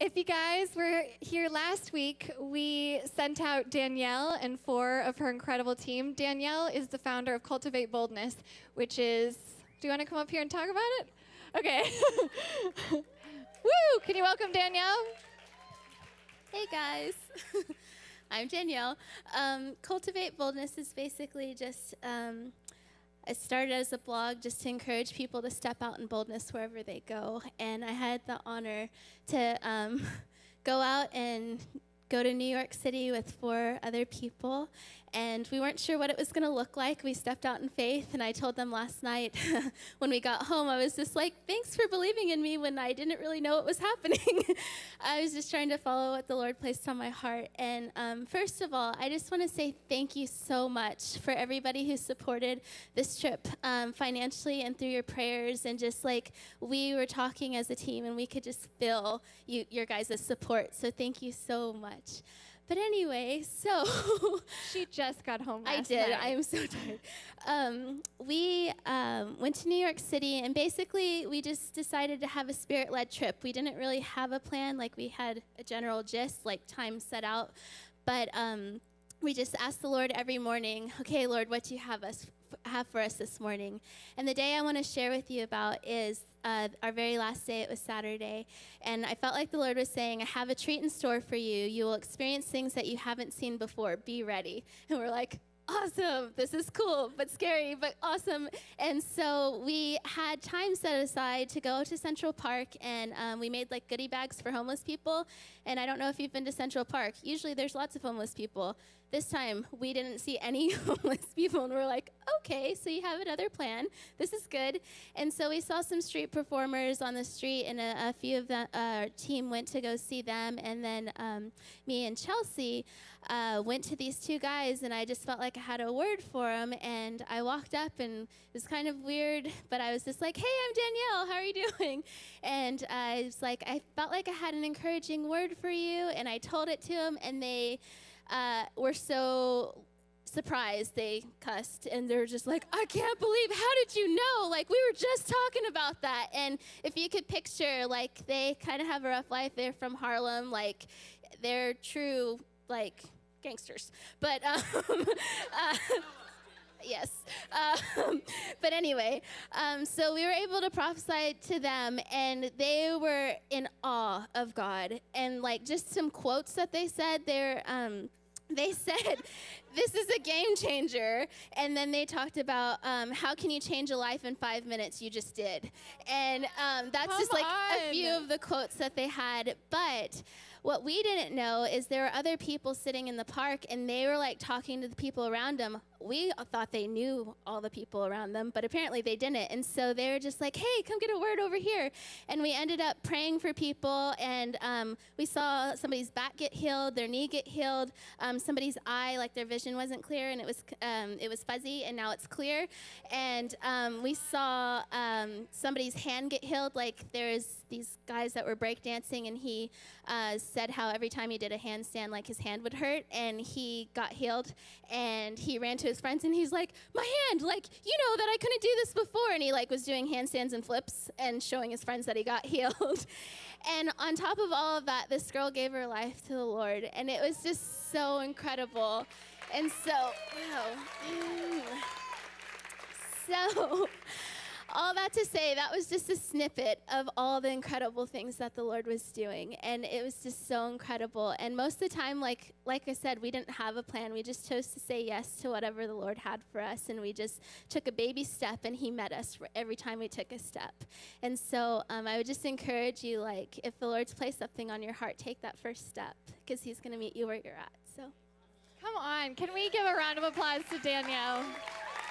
If you guys were here last week, we sent out Danielle and 4 of her incredible team. Danielle is the founder of Cultivate Boldness, which is, do you want to come up here and talk about it? Okay. Woo! Can you welcome Danielle? Hey guys, I'm Danielle. Cultivate Boldness is basically just, it started as a blog just to encourage people to step out in boldness wherever they go. And I had the honor to go out and go to New York City with 4 other people. And we weren't sure what it was going to look like. We stepped out in faith, and I told them last night when we got home, I was just like, thanks for believing in me when I didn't really know what was happening. I was just trying to follow what the Lord placed on my heart. And first of all, I just want to say thank you so much for everybody who supported this trip financially and through your prayers. And just like we were talking as a team, and we could just feel your guys' support. So thank you so much. But anyway, so She just got home I last did. night. I am so tired. We went to New York City, and basically we just decided to have a spirit-led trip. We didn't really have a plan. Like, we had a general gist, like time set out. But we just asked the Lord every morning, okay, Lord, what do you have for us this morning? And the day I want to share with you about is our very last day. It was Saturday, and I felt like the Lord was saying, I have a treat in store for you. You will experience things that you haven't seen before. Be ready. And we're like, awesome, this is cool, but scary, but awesome. And so we had time set aside to go to Central Park, and we made like goodie bags for homeless people. And I don't know if you've been to Central Park. Usually there's lots of homeless people. This time we didn't see any homeless people, and we're like, okay, so you have another plan. This is good. And so we saw some street performers on the street, and a few of our team went to go see them. And then me and Chelsea went to these 2 guys, and I just felt like I had a word for them. And I walked up, and it was kind of weird, but I was just like, hey, I'm Danielle. How are you doing? And I was like, I felt like I had an encouraging word for you, and I told it to them, and they were so surprised. They cussed, and they're just like, I can't believe, how did you know? Like, we were just talking about that. And if you could picture, like, they kind of have a rough life. They're from Harlem. Like, they're true, like, gangsters. But, yes. But anyway, so we were able to prophesy to them, and they were in awe of God. And, like, just some quotes that they said, they said, this is a game changer. And then they talked about how can you change a life in 5 minutes? You just did. And that's just like a few of the quotes that they had. But what we didn't know is there were other people sitting in the park, and they were like talking to the people around them. We thought they knew all the people around them, but apparently they didn't. And so they were just like, hey, come get a word over here. And we ended up praying for people, and we saw somebody's back get healed, their knee get healed, somebody's eye, like their vision wasn't clear, and it was fuzzy, and now it's clear. And we saw somebody's hand get healed. Like, there's these guys that were breakdancing, and he said how every time he did a handstand, like, his hand would hurt, and he got healed. And he ran to his friends, and he's like, my hand, like, you know that I couldn't do this before. And he like was doing handstands and flips and showing his friends that he got healed. And on top of all of that, this girl gave her life to the Lord, and it was just so incredible. And so, so all that to say, that was just a snippet of all the incredible things that the Lord was doing. And it was just so incredible. And most of the time, like I said, we didn't have a plan. We just chose to say yes to whatever the Lord had for us. And we just took a baby step, and he met us every time we took a step. And so I would just encourage you, like, if the Lord's placed something on your heart, take that first step, because he's going to meet you where you're at. So, Come on. Can we give a round of applause to Danielle?